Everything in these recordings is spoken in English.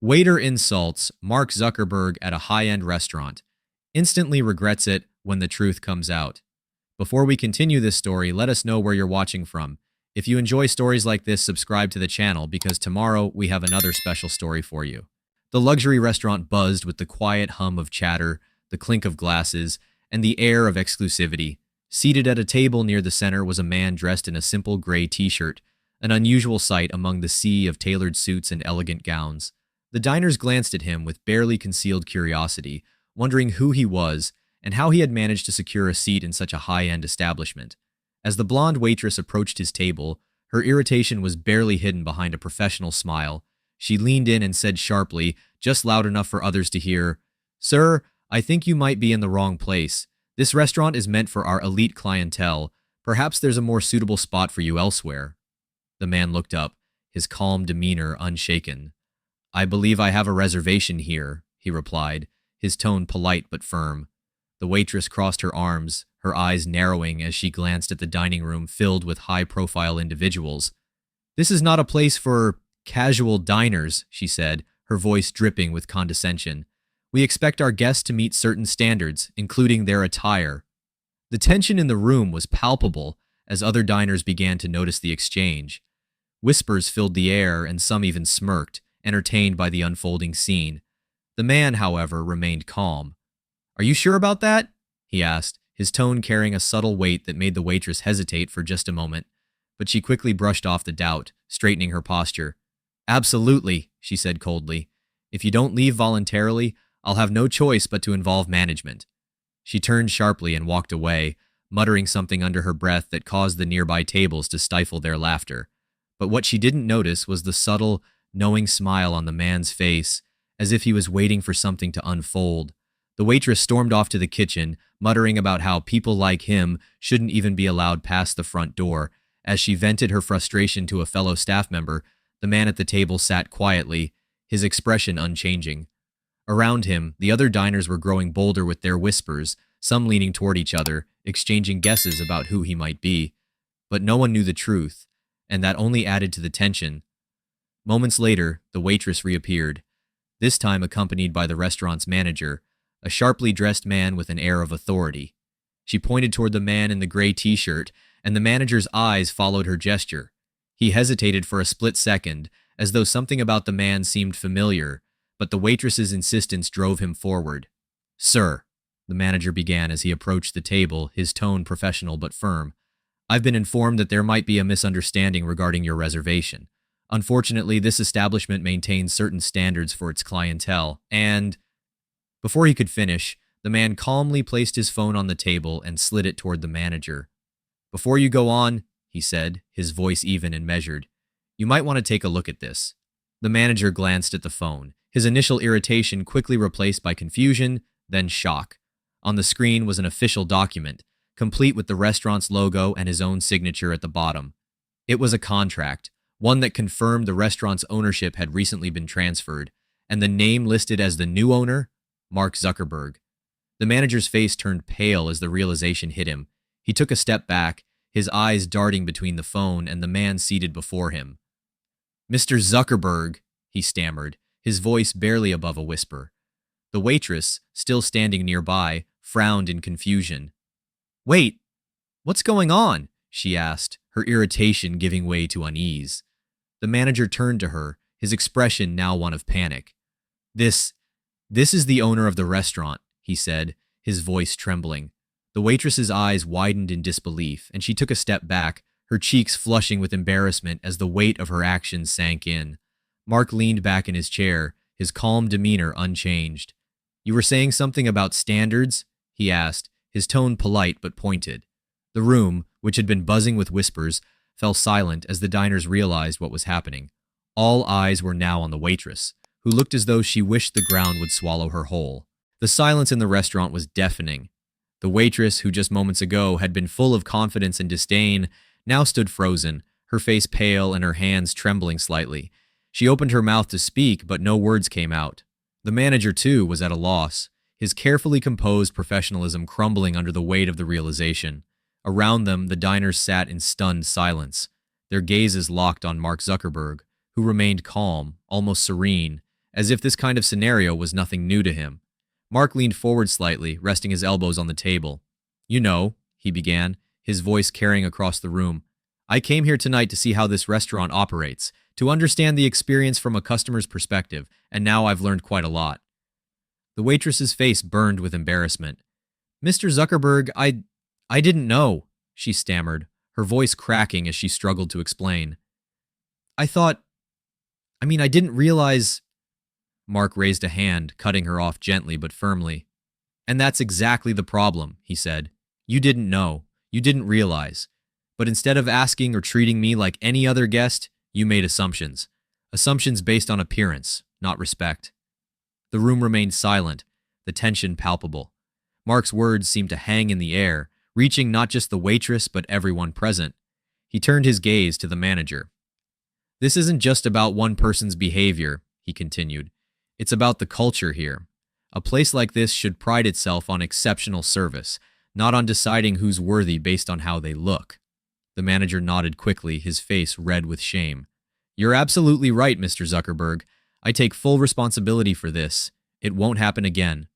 Waiter insults Mark Zuckerberg at a high-end restaurant. Instantly regrets it when the truth comes out. Before we continue this story, let us know where you're watching from. If you enjoy stories like this, subscribe to the channel because tomorrow we have another special story for you. The luxury restaurant buzzed with the quiet hum of chatter, the clink of glasses, and the air of exclusivity. Seated at a table near the center was a man dressed in a simple gray t-shirt, an unusual sight among the sea of tailored suits and elegant gowns. The diners glanced at him with barely concealed curiosity, wondering who he was and how he had managed to secure a seat in such a high-end establishment. As the blonde waitress approached his table, her irritation was barely hidden behind a professional smile. She leaned in and said sharply, just loud enough for others to hear, "Sir, I think you might be in the wrong place. This restaurant is meant for our elite clientele. Perhaps there's a more suitable spot for you elsewhere." The man looked up, his calm demeanor unshaken. "I believe I have a reservation here," he replied, his tone polite but firm. The waitress crossed her arms, her eyes narrowing as she glanced at the dining room filled with high-profile individuals. "This is not a place for casual diners," she said, her voice dripping with condescension. "We expect our guests to meet certain standards, including their attire." The tension in the room was palpable as other diners began to notice the exchange. Whispers filled the air and some even smirked, entertained by the unfolding scene. The man, however, remained calm. "Are you sure about that?" he asked, his tone carrying a subtle weight that made the waitress hesitate for just a moment, but she quickly brushed off the doubt, straightening her posture. "Absolutely," she said coldly. "If you don't leave voluntarily, I'll have no choice but to involve management." She turned sharply and walked away, muttering something under her breath that caused the nearby tables to stifle their laughter. But what she didn't notice was the subtle, knowing smile on the man's face, as if he was waiting for something to unfold. The waitress stormed off to the kitchen, muttering about how people like him shouldn't even be allowed past the front door. As she vented her frustration to a fellow staff member, the man at the table sat quietly, his expression unchanging. Around him, the other diners were growing bolder with their whispers, some leaning toward each other, exchanging guesses about who he might be. But no one knew the truth, and that only added to the tension. Moments later, the waitress reappeared, this time accompanied by the restaurant's manager, a sharply dressed man with an air of authority. She pointed toward the man in the gray t-shirt, and the manager's eyes followed her gesture. He hesitated for a split second, as though something about the man seemed familiar, but the waitress's insistence drove him forward. "Sir," the manager began as he approached the table, his tone professional but firm, "I've been informed that there might be a misunderstanding regarding your reservation. Unfortunately, this establishment maintains certain standards for its clientele, and—" Before he could finish, the man calmly placed his phone on the table and slid it toward the manager. "Before you go on," he said, his voice even and measured, "you might want to take a look at this." The manager glanced at the phone, his initial irritation quickly replaced by confusion, then shock. On the screen was an official document, complete with the restaurant's logo and his own signature at the bottom. It was a contract, one that confirmed the restaurant's ownership had recently been transferred, and the name listed as the new owner, Mark Zuckerberg. The manager's face turned pale as the realization hit him. He took a step back, his eyes darting between the phone and the man seated before him. "Mr. Zuckerberg," he stammered, his voice barely above a whisper. The waitress, still standing nearby, frowned in confusion. "Wait, what's going on?" she asked, her irritation giving way to unease. The manager turned to her, his expression now one of panic. This is the owner of the restaurant," he said, his voice trembling. The waitress's eyes widened in disbelief, and she took a step back, her cheeks flushing with embarrassment as the weight of her actions sank in. Mark leaned back in his chair, his calm demeanor unchanged. "You were saying something about standards?" he asked, his tone polite but pointed. The room, which had been buzzing with whispers, fell silent as the diners realized what was happening. All eyes were now on the waitress, who looked as though she wished the ground would swallow her whole. The silence in the restaurant was deafening. The waitress, who just moments ago had been full of confidence and disdain, now stood frozen, her face pale and her hands trembling slightly. She opened her mouth to speak, but no words came out. The manager, too, was at a loss, his carefully composed professionalism crumbling under the weight of the realization. Around them, the diners sat in stunned silence, their gazes locked on Mark Zuckerberg, who remained calm, almost serene, as if this kind of scenario was nothing new to him. Mark leaned forward slightly, resting his elbows on the table. "You know," he began, his voice carrying across the room, "I came here tonight to see how this restaurant operates, to understand the experience from a customer's perspective, and now I've learned quite a lot." The waitress's face burned with embarrassment. "Mr. Zuckerberg, I didn't know," she stammered, her voice cracking as she struggled to explain. I didn't realize." Mark raised a hand, cutting her off gently but firmly. "And that's exactly the problem," he said. "You didn't know. You didn't realize. But instead of asking or treating me like any other guest, you made assumptions. Assumptions based on appearance, not respect." The room remained silent, the tension palpable. Mark's words seemed to hang in the air, reaching not just the waitress but everyone present. He turned his gaze to the manager. "This isn't just about one person's behavior," he continued. "It's about the culture here. A place like this should pride itself on exceptional service, not on deciding who's worthy based on how they look." The manager nodded quickly, his face red with shame. "You're absolutely right, Mr. Zuckerberg. I take full responsibility for this. It won't happen again."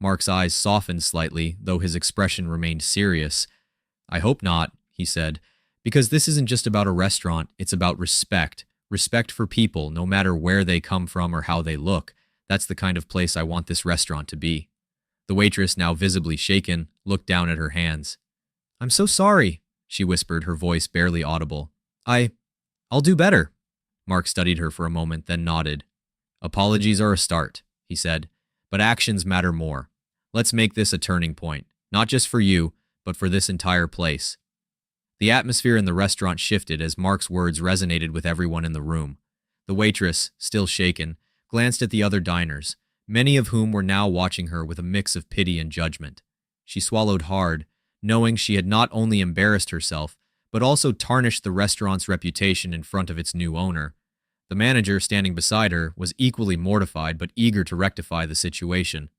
Mark's eyes softened slightly, though his expression remained serious. "I hope not," he said, "because this isn't just about a restaurant, it's about respect. Respect for people, no matter where they come from or how they look. That's the kind of place I want this restaurant to be." The waitress, now visibly shaken, looked down at her hands. "I'm so sorry," she whispered, her voice barely audible. I'll do better." Mark studied her for a moment, then nodded. "Apologies are a start," he said, "but actions matter more. Let's make this a turning point, not just for you, but for this entire place." The atmosphere in the restaurant shifted as Mark's words resonated with everyone in the room. The waitress, still shaken, glanced at the other diners, many of whom were now watching her with a mix of pity and judgment. She swallowed hard, knowing she had not only embarrassed herself, but also tarnished the restaurant's reputation in front of its new owner. The manager, standing beside her, was equally mortified but eager to rectify the situation.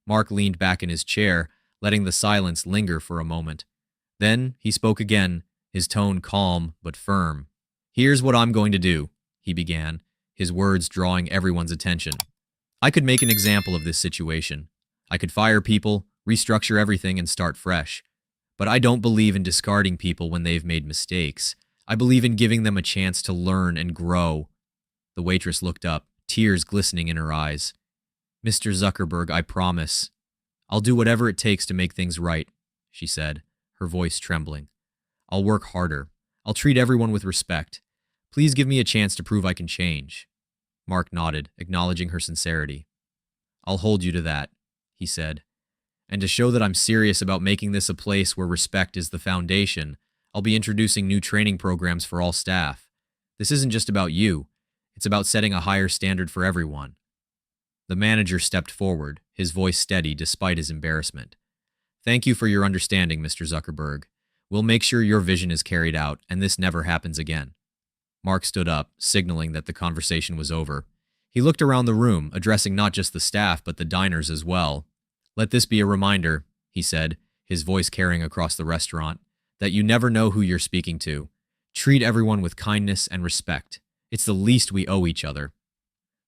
Mark leaned back in his chair, letting the silence linger for a moment. Then he spoke again, his tone calm but firm. "Here's what I'm going to do," he began, his words drawing everyone's attention. "I could make an example of this situation. I could fire people, restructure everything, and start fresh. But I don't believe in discarding people when they've made mistakes. I believe in giving them a chance to learn and grow." The waitress looked up, tears glistening in her eyes. "Mr. Zuckerberg, I promise. I'll do whatever it takes to make things right," she said, her voice trembling. "I'll work harder. I'll treat everyone with respect. Please give me a chance to prove I can change." Mark nodded, acknowledging her sincerity. "I'll hold you to that," he said. "And to show that I'm serious about making this a place where respect is the foundation, I'll be introducing new training programs for all staff. This isn't just about you. It's about setting a higher standard for everyone." The manager stepped forward, his voice steady despite his embarrassment. "Thank you for your understanding, Mr. Zuckerberg. We'll make sure your vision is carried out and this never happens again." Mark stood up, signaling that the conversation was over. He looked around the room, addressing not just the staff but the diners as well. "Let this be a reminder," he said, his voice carrying across the restaurant, "that you never know who you're speaking to. Treat everyone with kindness and respect. It's the least we owe each other."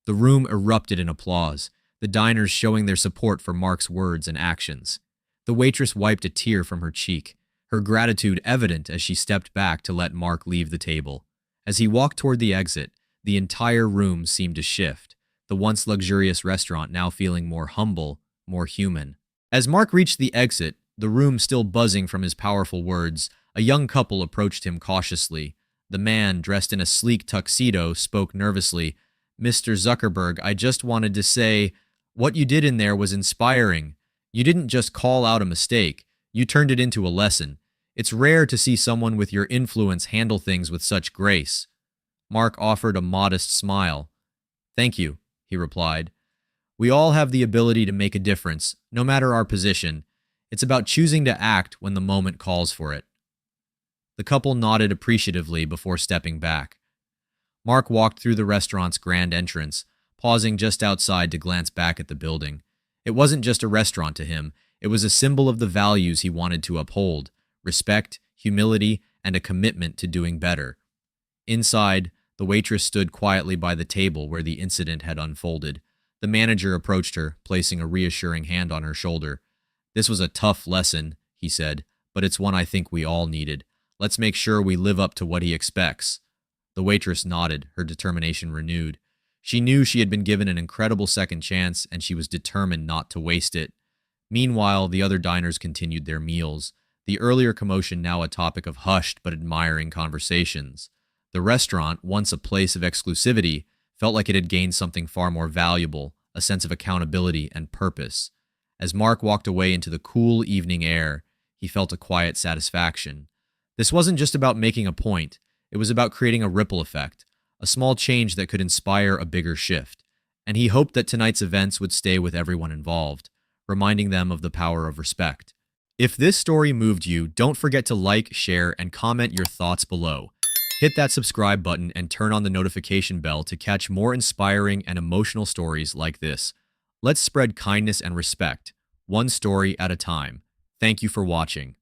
The room erupted in applause, the diners showing their support for Mark's words and actions. The waitress wiped a tear from her cheek, her gratitude evident as she stepped back to let Mark leave the table. As he walked toward the exit, the entire room seemed to shift, the once luxurious restaurant now feeling more humble, more human. As Mark reached the exit, the room still buzzing from his powerful words, a young couple approached him cautiously. The man, dressed in a sleek tuxedo, spoke nervously. "Mr. Zuckerberg, I just wanted to say, what you did in there was inspiring. You didn't just call out a mistake, you turned it into a lesson. It's rare to see someone with your influence handle things with such grace." Mark offered a modest smile. "Thank you," he replied. "We all have the ability to make a difference, no matter our position. It's about choosing to act when the moment calls for it." The couple nodded appreciatively before stepping back. Mark walked through the restaurant's grand entrance, pausing just outside to glance back at the building. It wasn't just a restaurant to him, it was a symbol of the values he wanted to uphold: respect, humility, and a commitment to doing better. Inside, The waitress stood quietly by the table where the incident had unfolded. The manager approached her, placing a reassuring hand on her shoulder. "This was a tough lesson," he said, "but it's one I think we all needed. Let's make sure we live up to what he expects." The waitress nodded, her determination renewed. She knew she had been given an incredible second chance, and she was determined not to waste it. Meanwhile, the other diners continued their meals, the earlier commotion now a topic of hushed but admiring conversations. The restaurant, once a place of exclusivity, felt like it had gained something far more valuable, a sense of accountability and purpose. As Mark walked away into the cool evening air, he felt a quiet satisfaction. This wasn't just about making a point, it was about creating a ripple effect, a small change that could inspire a bigger shift. And he hoped that tonight's events would stay with everyone involved, reminding them of the power of respect. If this story moved you, don't forget to like, share, and comment your thoughts below. Hit that subscribe button and turn on the notification bell to catch more inspiring and emotional stories like this. Let's spread kindness and respect, one story at a time. Thank you for watching.